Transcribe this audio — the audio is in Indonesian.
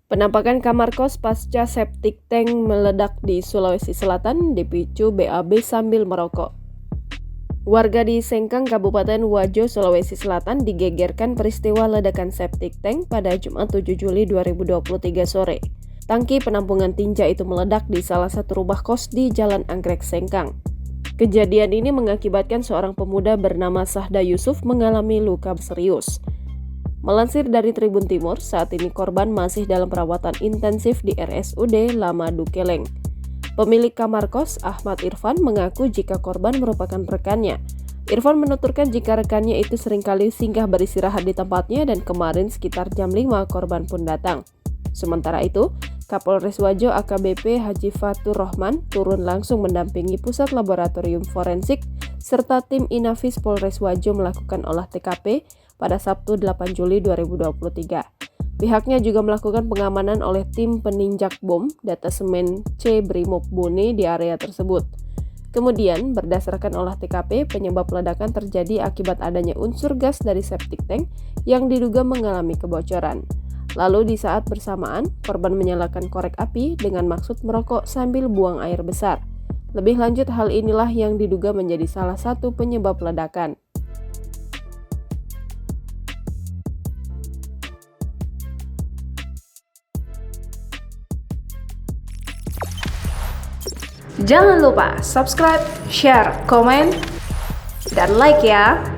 Penampakan kamar kos pasca septic tank meledak di Sulawesi Selatan dipicu BAB sambil merokok. Warga di Sengkang, Kabupaten Wajo, Sulawesi Selatan digegerkan peristiwa ledakan septic tank pada Jumat 7 Juli 2023 sore. Tangki penampungan tinja itu meledak di salah satu rumah kos di Jalan Anggrek, Sengkang. Kejadian ini mengakibatkan seorang pemuda bernama Sahda Yusuf mengalami luka serius. Melansir dari Tribun Timur, saat ini korban masih dalam perawatan intensif di RSUD Lama Dukeleng. Pemilik kamar kos, Ahmad Irfan, mengaku jika korban merupakan rekannya. Irfan menuturkan jika rekannya itu seringkali singgah beristirahat di tempatnya dan kemarin sekitar jam 5 korban pun datang. Sementara itu, Kapolres Wajo AKBP Haji Fatur Rohman turun langsung mendampingi Pusat Laboratorium Forensik serta tim Inafis Polres Wajo melakukan olah TKP pada Sabtu 8 Juli 2023. Pihaknya juga melakukan pengamanan oleh tim peninjak bom Datasemen C Brimob Bone di area tersebut. Kemudian, berdasarkan olah TKP, penyebab ledakan terjadi akibat adanya unsur gas dari septic tank yang diduga mengalami kebocoran. Lalu di saat bersamaan, korban menyalakan korek api dengan maksud merokok sambil buang air besar. Lebih lanjut, hal inilah yang diduga menjadi salah satu penyebab ledakan. Jangan lupa subscribe, share, komen, dan like ya!